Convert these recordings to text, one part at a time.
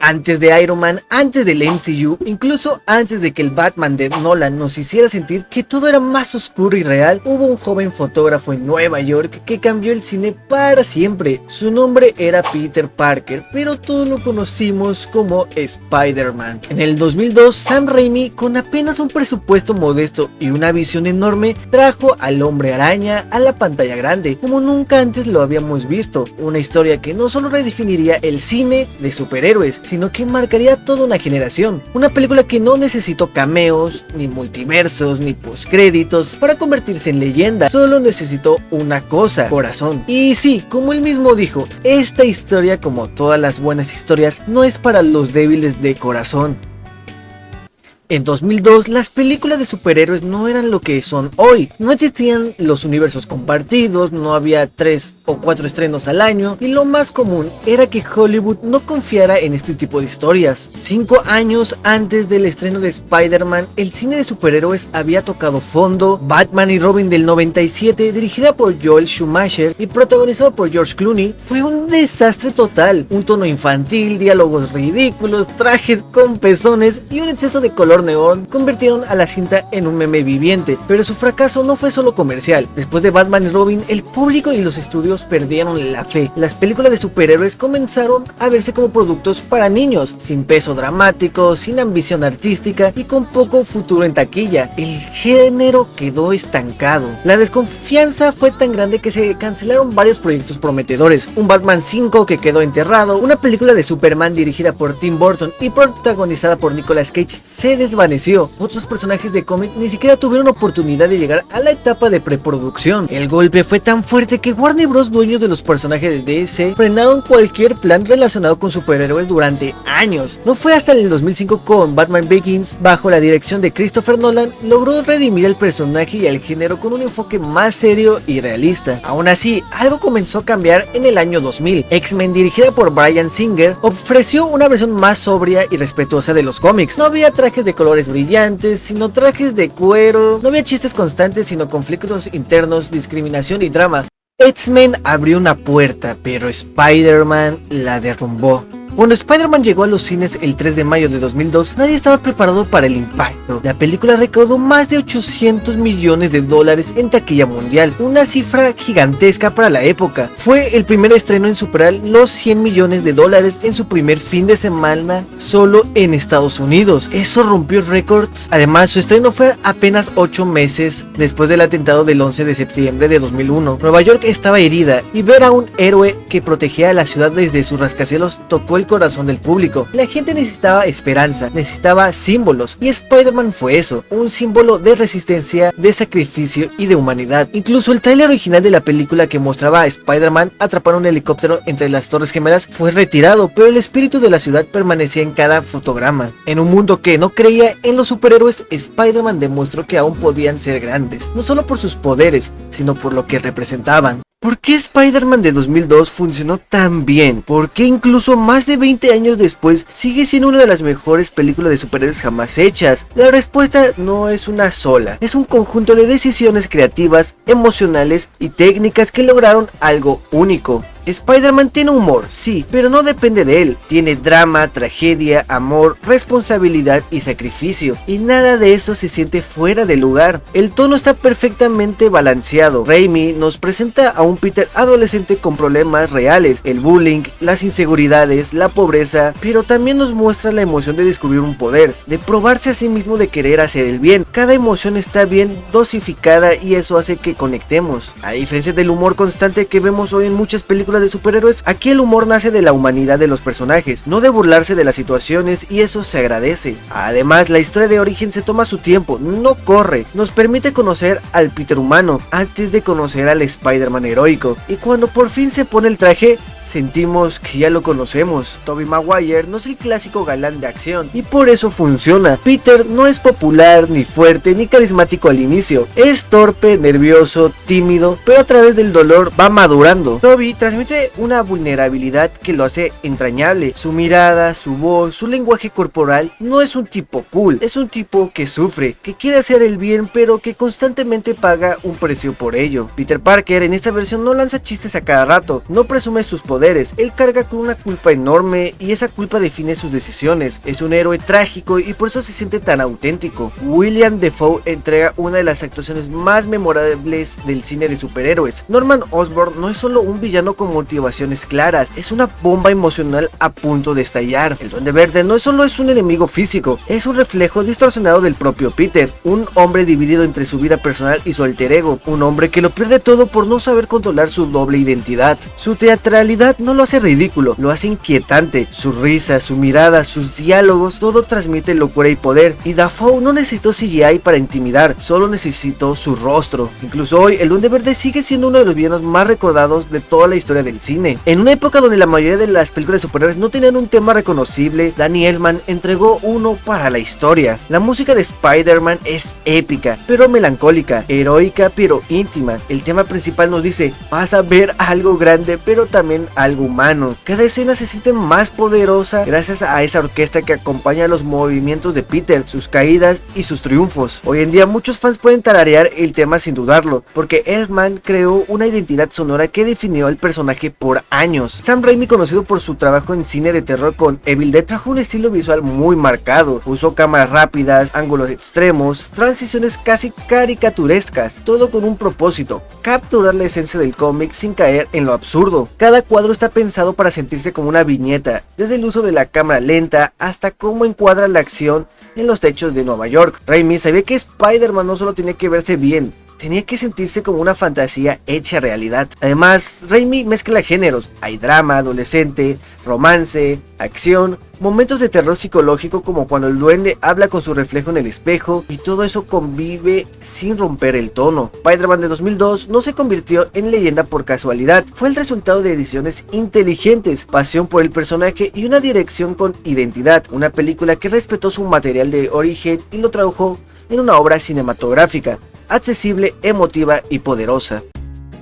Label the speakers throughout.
Speaker 1: Antes de Iron Man, antes del MCU, incluso antes de que el Batman de Nolan nos hiciera sentir que todo era más oscuro y real, hubo un joven fotógrafo en Nueva York que cambió el cine para siempre. Su nombre era Peter Parker, pero todos lo conocimos como Spider-Man. En el 2002, Sam Raimi, con apenas un presupuesto modesto y una visión enorme, trajo al Hombre Araña a la pantalla grande, como nunca antes lo habíamos visto. Una historia que no solo redefiniría el cine de superhéroes, sino que marcaría toda una generación. Una película que no necesitó cameos, ni multiversos, ni postcréditos para convertirse en leyenda. Solo necesitó una cosa: corazón. Y sí, como él mismo dijo, esta historia, como todas las buenas historias, no es para los débiles de corazón. En 2002, las películas de superhéroes no eran lo que son hoy. No existían los universos compartidos, no había 3 o 4 estrenos al año, y lo más común era que Hollywood no confiara en este tipo de historias. 5 años antes del estreno de Spider-Man, el cine de superhéroes había tocado fondo. Batman y Robin del 97, dirigida por Joel Schumacher y protagonizada por George Clooney, fue un desastre total. Un tono infantil, diálogos ridículos, trajes con pezones y un exceso de color neón convirtieron a la cinta en un meme viviente, pero su fracaso no fue solo comercial. Después de Batman y Robin, el público y los estudios perdieron la fe. Las películas de superhéroes comenzaron a verse como productos para niños, sin peso dramático, sin ambición artística y con poco futuro en taquilla. El género quedó estancado. La desconfianza fue tan grande que se cancelaron varios proyectos prometedores. Un Batman 5 que quedó enterrado, una película de Superman dirigida por Tim Burton y protagonizada por Nicolas Cage se desvaneció. Otros personajes de cómic ni siquiera tuvieron oportunidad de llegar a la etapa de preproducción. El golpe fue tan fuerte que Warner Bros., dueños de los personajes de DC, frenaron cualquier plan relacionado con superhéroes durante años. No fue hasta el 2005 con Batman Begins, bajo la dirección de Christopher Nolan, logró redimir al personaje y al género con un enfoque más serio y realista. Aún así, algo comenzó a cambiar en el año 2000. X-Men, dirigida por Bryan Singer, ofreció una versión más sobria y respetuosa de los cómics. No había trajes de colores brillantes, sino trajes de cuero. No había chistes constantes, sino conflictos internos, discriminación y drama. X-Men abrió una puerta, pero Spider-Man la derrumbó. Cuando Spider-Man llegó a los cines el 3 de mayo de 2002, nadie estaba preparado para el impacto. La película recaudó más de 800 millones de dólares en taquilla mundial, una cifra gigantesca para la época. Fue el primer estreno en superar los 100 millones de dólares en su primer fin de semana solo en Estados Unidos. Eso rompió récords. Además, su estreno fue apenas 8 meses después del atentado del 11 de septiembre de 2001. Nueva York estaba herida y ver a un héroe que protegía a la ciudad desde sus rascacielos tocó el corazón del público. La gente necesitaba esperanza, necesitaba símbolos, y Spider-Man fue eso, un símbolo de resistencia, de sacrificio y de humanidad. Incluso el tráiler original de la película que mostraba a Spider-Man atrapar un helicóptero entre las Torres Gemelas fue retirado, pero el espíritu de la ciudad permanecía en cada fotograma. En un mundo que no creía en los superhéroes, Spider-Man demostró que aún podían ser grandes, no solo por sus poderes, sino por lo que representaban. ¿Por qué Spider-Man de 2002 funcionó tan bien? ¿Por qué incluso más de 20 años después sigue siendo una de las mejores películas de superhéroes jamás hechas? La respuesta no es una sola, es un conjunto de decisiones creativas, emocionales y técnicas que lograron algo único. Spider-Man tiene humor, sí, pero no depende de él. Tiene drama, tragedia, amor, responsabilidad y sacrificio, y nada de eso se siente fuera de lugar. El tono está perfectamente balanceado. Raimi nos presenta a un Peter adolescente con problemas reales, el bullying, las inseguridades, la pobreza, pero también nos muestra la emoción de descubrir un poder, de probarse a sí mismo, de querer hacer el bien. Cada emoción está bien dosificada y eso hace que conectemos. A diferencia del humor constante que vemos hoy en muchas películas de superhéroes, aquí el humor nace de la humanidad de los personajes, no de burlarse de las situaciones, y eso se agradece. Además, la historia de origen se toma su tiempo, no corre, nos permite conocer al Peter humano antes de conocer al Spider-Man heroico, y cuando por fin se pone el traje, sentimos que ya lo conocemos. Tobey Maguire no es el clásico galán de acción, y por eso funciona. Peter no es popular, ni fuerte, ni carismático al inicio. Es torpe, nervioso, tímido, pero a través del dolor va madurando. Tobey transmite una vulnerabilidad que lo hace entrañable. Su mirada, su voz, su lenguaje corporal. No es un tipo cool, es un tipo que sufre, que quiere hacer el bien, pero que constantemente paga un precio por ello. Peter Parker en esta versión no lanza chistes a cada rato, no presume sus poderes, poderes. Él carga con una culpa enorme y esa culpa define sus decisiones. Es un héroe trágico y por eso se siente tan auténtico. William Dafoe entrega una de las actuaciones más memorables del cine de superhéroes. Norman Osborn no es solo un villano con motivaciones claras, es una bomba emocional a punto de estallar. El Duende Verde no solo es un enemigo físico, es un reflejo distorsionado del propio Peter, un hombre dividido entre su vida personal y su alter ego, un hombre que lo pierde todo por no saber controlar su doble identidad. Su teatralidad no lo hace ridículo, lo hace inquietante. Su risa, su mirada, sus diálogos, todo transmite locura y poder. Y Dafoe no necesitó CGI para intimidar, solo necesitó su rostro. Incluso hoy, el Duende Verde sigue siendo uno de los villanos más recordados de toda la historia del cine. En una época donde la mayoría de las películas de superhéroes no tenían un tema reconocible, Danny Elfman entregó uno para la historia. La música de Spider-Man es épica, pero melancólica, heroica, pero íntima. El tema principal nos dice, vas a ver algo grande, pero también algo humano. Cada escena se siente más poderosa gracias a esa orquesta que acompaña los movimientos de Peter, sus caídas y sus triunfos. Hoy en día muchos fans pueden tararear el tema sin dudarlo, porque Elfman creó una identidad sonora que definió al personaje por años. Sam Raimi, conocido por su trabajo en cine de terror con Evil Dead, trajo un estilo visual muy marcado. Usó cámaras rápidas, ángulos extremos, transiciones casi caricaturescas, todo con un propósito: capturar la esencia del cómic sin caer en lo absurdo. Cada cuadro está pensado para sentirse como una viñeta, desde el uso de la cámara lenta hasta cómo encuadra la acción en los techos de Nueva York. Raimi sabía que Spider-Man no solo tenía que verse bien, tenía que sentirse como una fantasía hecha realidad. Además, Raimi mezcla géneros. Hay drama, adolescente, romance, acción, momentos de terror psicológico como cuando el duende habla con su reflejo en el espejo, y todo eso convive sin romper el tono. Spider-Man de 2002 no se convirtió en leyenda por casualidad, fue el resultado de ediciones inteligentes, pasión por el personaje y una dirección con identidad. Una película que respetó su material de origen y lo tradujo en una obra cinematográfica accesible, emotiva y poderosa.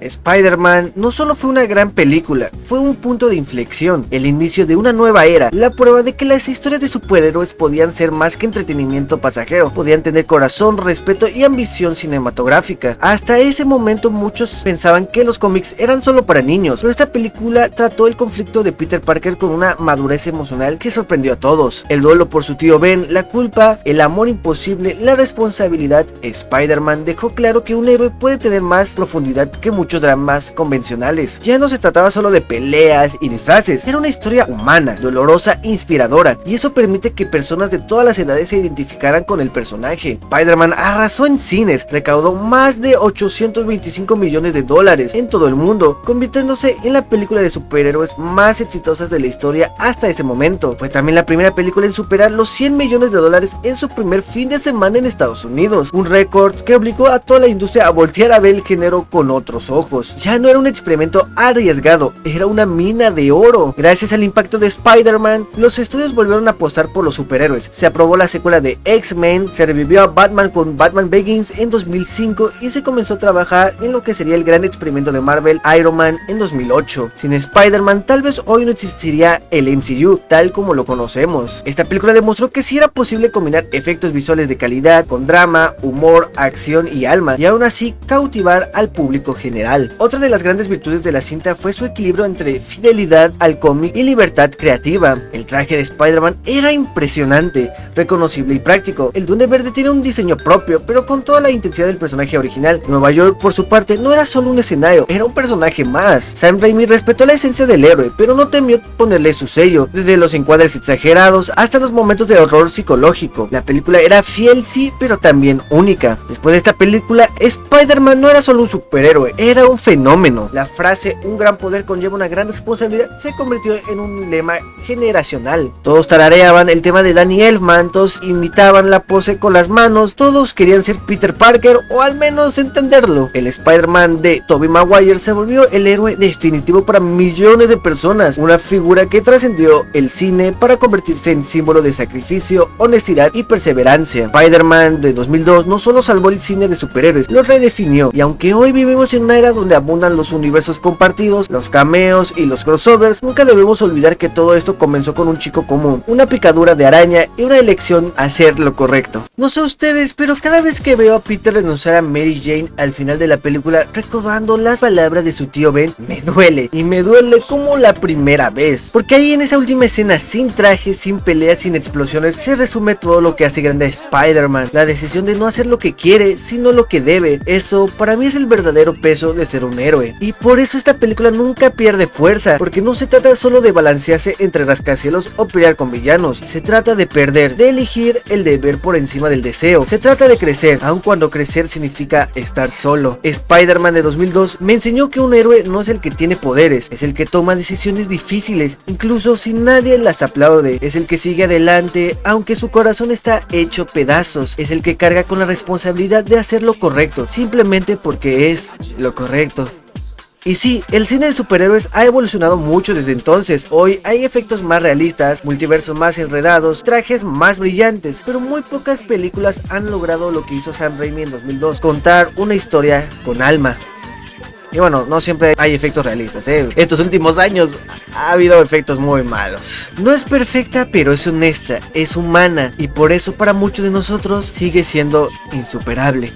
Speaker 1: Spider-Man no solo fue una gran película, fue un punto de inflexión, el inicio de una nueva era, la prueba de que las historias de superhéroes podían ser más que entretenimiento pasajero, podían tener corazón, respeto y ambición cinematográfica. Hasta ese momento muchos pensaban que los cómics eran solo para niños, pero esta película trató el conflicto de Peter Parker con una madurez emocional que sorprendió a todos. El duelo por su tío Ben, la culpa, el amor imposible, la responsabilidad. Spider-Man dejó claro que un héroe puede tener más profundidad que muchos dramas convencionales. Ya no se trataba solo de peleas y disfraces, era una historia humana, dolorosa, inspiradora, y eso permite que personas de todas las edades se identificaran con el personaje. Spider-Man arrasó en cines, recaudó más de 825 millones de dólares en todo el mundo, convirtiéndose en la película de superhéroes más exitosas de la historia hasta ese momento. Fue también la primera película en superar los 100 millones de dólares en su primer fin de semana en Estados Unidos, un récord que obligó a toda la industria a voltear a ver el género con otros ojos. Ya no era un experimento arriesgado, era una mina de oro. Gracias al impacto de Spider-Man, los estudios volvieron a apostar por los superhéroes. Se aprobó la secuela de X-Men, se revivió a Batman con Batman Begins en 2005 y se comenzó a trabajar en lo que sería el gran experimento de Marvel, Iron Man, en 2008. Sin Spider-Man, tal vez hoy no existiría el MCU tal como lo conocemos. Esta película demostró que sí era posible combinar efectos visuales de calidad con drama, humor, acción y alma, y aún así cautivar al público general. Otra de las grandes virtudes de la cinta fue su equilibrio entre fidelidad al cómic y libertad creativa. El traje de Spider-Man era impresionante, reconocible y práctico. El Duende Verde tiene un diseño propio, pero con toda la intensidad del personaje original. Nueva York, por su parte, no era solo un escenario, era un personaje más. Sam Raimi respetó la esencia del héroe, pero no temió ponerle su sello, desde los encuadres exagerados hasta los momentos de horror psicológico. La película era fiel, sí, pero también única. Después de esta película, Spider-Man no era solo un superhéroe, era un fenómeno. La frase "un gran poder conlleva una gran responsabilidad" se convirtió en un lema generacional. Todos tarareaban el tema de Danny Elfman, todos imitaban la pose con las manos, todos querían ser Peter Parker o al menos entenderlo. El Spider-Man de Tobey Maguire se volvió el héroe definitivo para millones de personas, una figura que trascendió el cine para convertirse en símbolo de sacrificio, honestidad y perseverancia. Spider-Man de 2002 no solo salvó el cine de superhéroes, lo redefinió, y aunque hoy vivimos en una era era donde abundan los universos compartidos, los cameos y los crossovers, nunca debemos olvidar que todo esto comenzó con un chico común, una picadura de araña y una elección a hacer lo correcto. No sé ustedes, pero cada vez que veo a Peter renunciar a Mary Jane al final de la película, recordando las palabras de su tío Ben, me duele, y me duele como la primera vez, porque ahí en esa última escena, sin traje, sin peleas, sin explosiones, se resume todo lo que hace grande a Spider-Man, la decisión de no hacer lo que quiere, sino lo que debe. Eso para mí es el verdadero peso de ser un héroe, y por eso esta película nunca pierde fuerza, porque no se trata solo de balancearse entre rascacielos o pelear con villanos, se trata de perder, de elegir el deber por encima del deseo, se trata de crecer, aun cuando crecer significa estar solo. Spider-Man de 2002 me enseñó que un héroe no es el que tiene poderes, es el que toma decisiones difíciles, incluso si nadie las aplaude, es el que sigue adelante aunque su corazón está hecho pedazos, es el que carga con la responsabilidad de hacer lo correcto, simplemente porque es lo correcto. Y sí, el cine de superhéroes ha evolucionado mucho desde entonces. Hoy hay efectos más realistas, multiversos más enredados, trajes más brillantes, pero muy pocas películas han logrado lo que hizo Sam Raimi en 2002, contar una historia con alma. Y bueno, no siempre hay efectos realistas, Estos últimos años ha habido efectos muy malos. No es perfecta, pero es honesta, es humana, y por eso para muchos de nosotros sigue siendo insuperable.